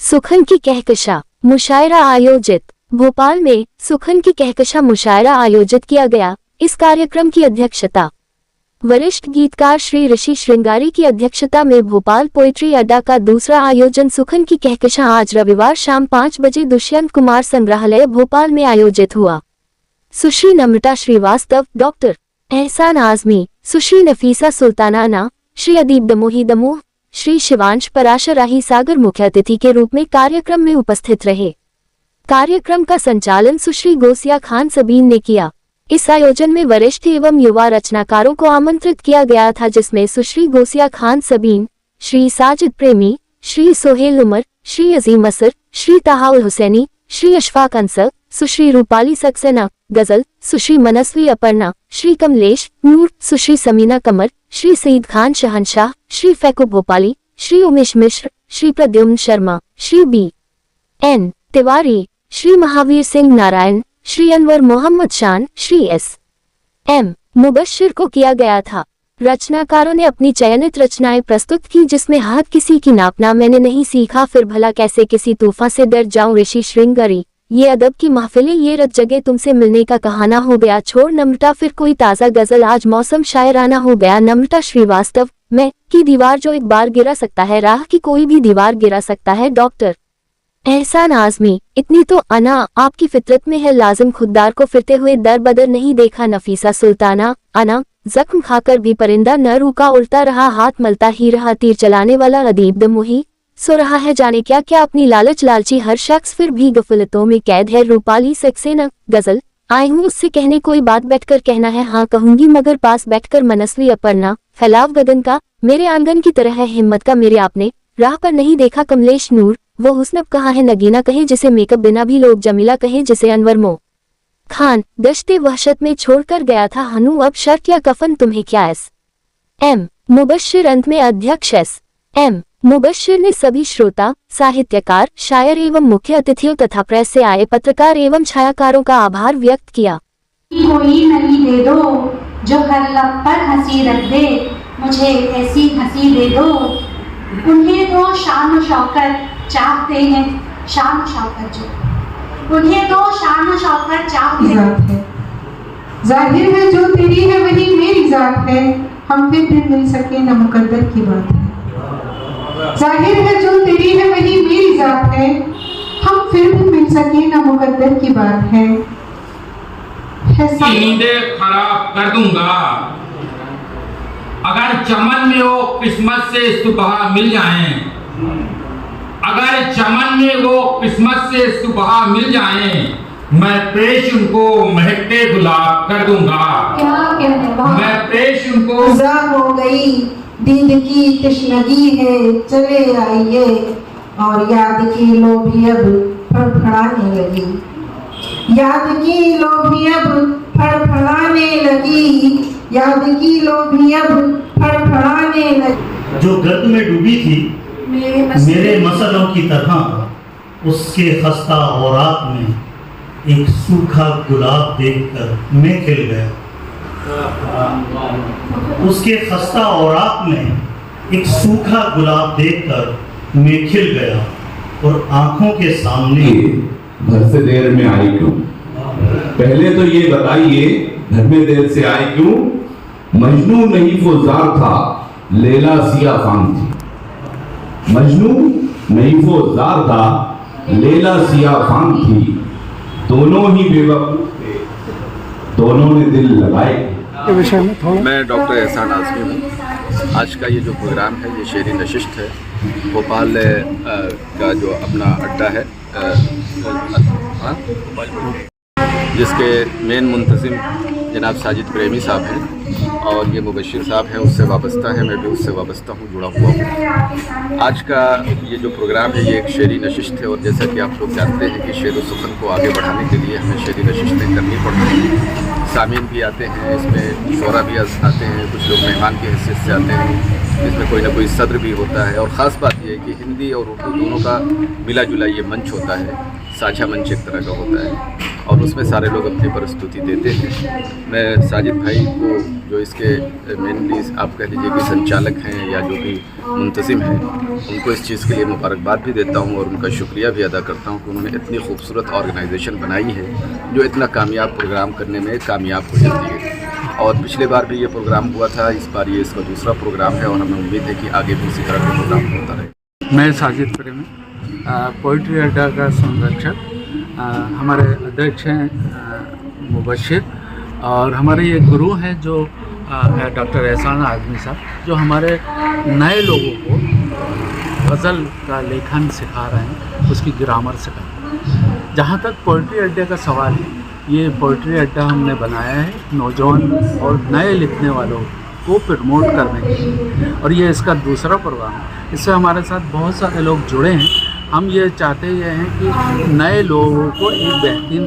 सुखन की कहकशा मुशायरा आयोजित। भोपाल में सुखन की कहकशा मुशायरा आयोजित किया गया। इस कार्यक्रम की अध्यक्षता वरिष्ठ गीतकार श्री ऋषि श्रृंगारी की अध्यक्षता में भोपाल पोइट्री अड्डा का दूसरा आयोजन सुखन की कहकशा आज रविवार शाम 5 बजे दुष्यंत कुमार संग्रहालय भोपाल में आयोजित हुआ। सुश्री नम्रता श्रीवास्तव, डॉक्टर एहसान आजमी, सुश्री नफीसा सुल्ताना, श्री अदीब दमोही दमोह, श्री शिवांश पराशर राही सागर मुख्य अतिथि के रूप में कार्यक्रम में उपस्थित रहे। कार्यक्रम का संचालन सुश्री गोसिया खान सबीन ने किया। इस आयोजन में वरिष्ठ एवं युवा रचनाकारों को आमंत्रित किया गया था, जिसमें सुश्री गोसिया खान सबीन, श्री साजिद प्रेमी, श्री सोहेल उमर, श्री अजीम असर, श्री ताहाउल हुसैनी, श्री अशफाक अंसर, सुश्री रूपाली सक्सेना गजल, सुश्री मनस्वी अपर्णा, श्री कमलेश नूर, सुश्री समीना कमर, श्री सईद खान शहनशाह, श्री फैकू भोपाली, श्री उमेश मिश्र, श्री प्रद्युम्न शर्मा, श्री बी.एन. तिवारी, श्री महावीर सिंह नारायण, श्री अनवर मोहम्मद शान, श्री एस.एम. मुबश्शिर को किया गया था। रचनाकारों ने अपनी चयनित रचनाएं प्रस्तुत की, जिसमें हाथ किसी की नापना मैंने नहीं सीखा, फिर भला कैसे किसी तूफान से डर जाऊं, ऋषि श्रृंगारी, ये अदब की महफिलें, ये रत जगह तुमसे मिलने का कहाना हो गया, छोड़ नम्रता, फिर कोई ताज़ा गजल, आज मौसम शायराना हो गया। नम्रता श्रीवास्तव, मैं की दीवार जो एक बार गिरा सकता है, राह की कोई भी दीवार गिरा सकता है। डॉक्टर एहसान आजमी, इतनी तो अना आपकी फितरत में है लाजिम, खुददार को फिरते हुए दर बदर नहीं देखा। नफीसा सुल्ताना, अना जख्म खाकर भी परिंदा न रुका, उल्टा रहा, हाथ मलता ही रहा, तीर चलाने वाला अदीब दमोही, सो रहा है जाने क्या क्या, अपनी लालच लालची हर शख्स फिर भी गफलतों में कैद है। रूपाली सक्सेना गजल, आई हूँ उससे कहने कोई बात, बैठकर कहना है हाँ कहूंगी मगर पास बैठकर। मनस्वी अपर्णा, फैलाव गगन का मेरे आंगन की तरह है, हिम्मत का मेरे आपने राह पर नहीं देखा। कमलेश नूर, वो हुस्न कहाँ है, नगीना कहे जिसे मेकअप बिना भी लोग जमीला कहे, जिसे अनवर मो खान दश्ते वहशत में छोड़कर गया था। हनु अब शर्त या कफन तुम्हें क्या। एस.एम. मुबश्शिर, अंत में अध्यक्ष एस.एम. मुबश्शिर ने सभी श्रोता, साहित्यकार, शायर एवं मुख्य अतिथियों तथा प्रेस से आए पत्रकार एवं छायाकारों का आभार व्यक्त किया। कोई नली दे दो जो हर लब पर हंसी रख दे, मुझे ऐसी हंसी दे दो। उन्हें तो शान शौकत चाहते हैं, शान शौकत जो उन्हें तो शान शौकत चाहते हैं। जाहिर है जो तेरी है वही मेरी जात है, हम फिर भी मिल सके न मुकद्दर की बात है। जाहिर है जो तेरी है वही मेरी जात है, हम फिर भी मिल सके न मुकद्दर की बात है। नींदें खराब कर दूंगा अगर चमन में वो किस्मत से सुबह मिल जाएं, अगर चमन में वो किस्मत से सुबह मिल जाएं, मैं पेश उनको महकते गुलाब कर दूंगा। क्या कहने, मैं पेश उनको हो गई दीद की तशनगी है, चले आइए, और याद की लोभी अब फड़फड़ाने लगी, याद की लोभी अब फड़फड़ाने लगी, याद की लोभी अब फड़फड़ाने लगी। जो गर्द में डूबी थी मेरे मसलों की तरह, उसके खस्ता औरात में एक सूखा गुलाब देखकर मैं खिल गया। उसके खस्ता औरात में एक सूखा गुलाब देखकर मैं खिल गया, और आंखों के सामने घर से देर में आई क्यों? पहले तो ये बताइए घर में देर से आई क्यों? मजनू नहीं वो जार था, लैला सिया फांग थी। मजनू नहीं वो जार था, लैला सिया फांग थी। दोनों ही बेवकूफ थे, दोनों ने दिल लगाए। मैं डॉक्टर एहसान आजमी हूँ। आज का ये जो प्रोग्राम है ये शेरी नशिस्त है। भोपाल का जो अपना अड्डा है, जिसके मेन मुंतजिम जनाब साजिद प्रेमी साहब हैं, और ये मुबश्शिर साहब हैं, उससे वाबस्ता है, मैं भी उससे वाबस्ता हूँ, जुड़ा हुआ हूँ। आज का ये जो प्रोग्राम है ये एक शेरी नशिस्त है, और जैसा कि आप लोग जानते हैं कि शेर व सुखन को आगे बढ़ाने के लिए हमें शेरी नशिस्तें करनी पड़ती हैं। सामीन भी आते हैं, इसमें शोरा भी आते हैं, कुछ लोग मेहमान की हैसियत से आते हैं, इसमें कोई ना कोई सदर भी होता है। और ख़ास बात यह है कि हिंदी और उर्दू दोनों का मिला जुला ये मंच होता है। साझा मंच एक तरह का होता है और उसमें सारे लोग अपनी प्रस्तुति देते हैं। मैं साजिद भाई को जो इसके मेनली आप कह लीजिए कि संचालक हैं या जो भी मुंतज़िम हैं, उनको इस चीज़ के लिए मुबारकबाद भी देता हूं और उनका शुक्रिया भी अदा करता हूं कि उन्होंने इतनी खूबसूरत ऑर्गेनाइजेशन बनाई है जो इतना कामयाब प्रोग्राम करने में कामयाब हो जाती है। और पिछले बार भी ये प्रोग्राम हुआ था, इस बार ये इसका दूसरा प्रोग्राम है और हमें उम्मीद है कि आगे भी इसी तरह का प्रोग्राम होता रहे। मैं साजिद प्रेमी, पोइट्री अड्डा का संरक्षक। हमारे अध्यक्ष हैं मुबशिर और हमारे ये गुरु हैं जो डॉक्टर एहसान आज़मी साहब, जो हमारे नए लोगों को गज़ल का लेखन सिखा रहे हैं, उसकी ग्रामर सिखा रहे हैं। जहाँ तक पोइट्री अड्डे का सवाल है, ये पोइट्री अड्डा हमने बनाया है नौजवान और नए लिखने वालों को प्रमोट करने के लिए, और ये इसका दूसरा प्रोग्राम है। इससे हमारे साथ बहुत सारे लोग जुड़े हैं। हम ये चाहते हैं कि नए लोगों को एक बेहतरीन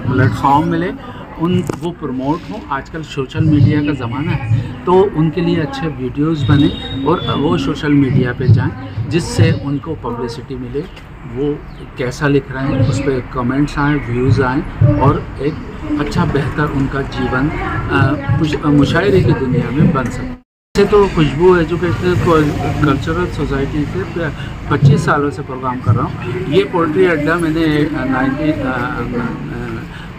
प्लेटफॉर्म मिले, वो प्रमोट हों। आजकल सोशल मीडिया का ज़माना है, तो उनके लिए अच्छे वीडियोस बने और वो सोशल मीडिया पे जाएं, जिससे उनको पब्लिसिटी मिले। वो कैसा लिख रहे हैं उस पर कमेंट्स आएँ, व्यूज़ आएँ और एक अच्छा बेहतर उनका जीवन मुशायरे की दुनिया में बन सके। से तो खुशबू एजुकेशनल कल्चरल सोसाइटी से 25 सालों से प्रोग्राम कर रहा हूँ। ये पोइट्री अड्डा मैंने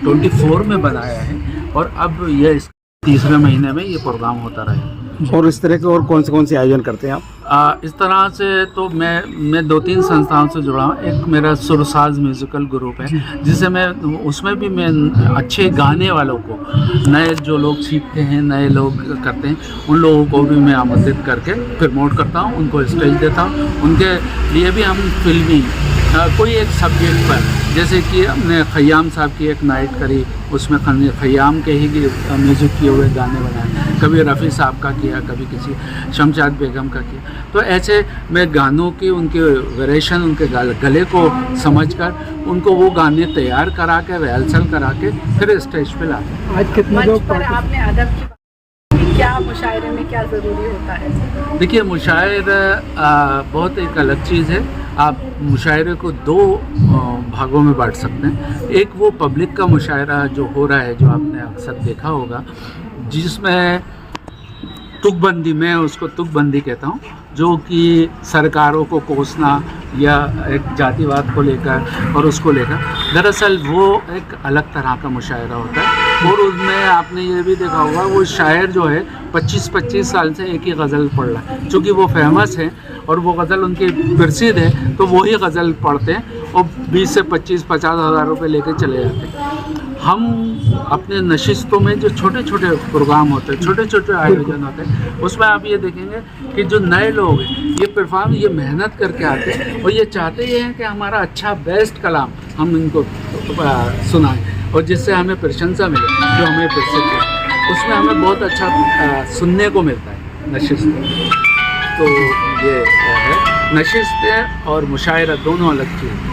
1924 में बनाया है और अब ये तीसरे महीने में ये प्रोग्राम होता रहेगा। और इस तरह के और कौन से आयोजन करते हैं आप? इस तरह से तो मैं 2-3 संस्थाओं से जुड़ा हूँ। एक मेरा सुरसाज म्यूज़िकल ग्रुप है, जिसे मैं उसमें भी मैं अच्छे गाने वालों को, नए जो लोग सीखते हैं, नए लोग करते हैं, उन लोगों को भी मैं आमंत्रित करके प्रमोट करता हूँ, उनको स्टेज देता हूँ। उनके लिए भी हम फिल्मी कोई एक सब्जेक्ट पर, जैसे कि हमने खयाम साहब की एक नाइट करी, उसमें खयाम के ही म्यूज़िक किए हुए गाने बनाए, कभी रफ़ी साहब का किया, कभी किसी शमशाद बेगम का किया। तो ऐसे मैं गानों की उनके वेरिएशन, उनके गले को समझकर उनको वो गाने तैयार करा के, रिहर्सल करा के फिर स्टेज पे लाते। आज कितने लोग आपने अदब की क्या मुशायरे में क्या ज़रूरी होता है? देखिए, मुशायरा बहुत एक अलग चीज़ है। आप मुशायरे को 2 भागों में बांट सकते हैं। एक वो पब्लिक का मुशायरा जो हो रहा है, जो आपने अक्सर देखा होगा, जिसमें तुकबंदी, मैं उसको तुकबंदी कहता हूँ, जो कि सरकारों को कोसना या एक जातिवाद को लेकर और उसको लेकर, दरअसल वो एक अलग तरह का मुशायरा होता है। और उसमें आपने ये भी देखा होगा, वो शायर जो है 25-25 साल से एक ही गज़ल पढ़ रहा है, चूँकि वो फेमस है और वो गज़ल उनकी प्रसिद्ध है, तो वही गज़ल पढ़ते हैं और 20 से 25-50 हज़ार रुपये लेके चले जाते हैं। हम अपने नशिस्तों में जो छोटे छोटे प्रोग्राम होते हैं, छोटे छोटे आयोजन होते हैं, उसमें आप ये देखेंगे कि जो नए लोग हैं, ये परफॉर्म, ये मेहनत करके आते हैं और ये चाहते ये हैं कि हमारा अच्छा बेस्ट कलाम हम इनको सुनाएं और जिससे हमें प्रशंसा मिले, जो हमें प्रसिद्ध है, उसमें हमें बहुत अच्छा सुनने को मिलता है नशिस्त। तो ये है, नशिस्त और मुशायरा दोनों अलग चीज़।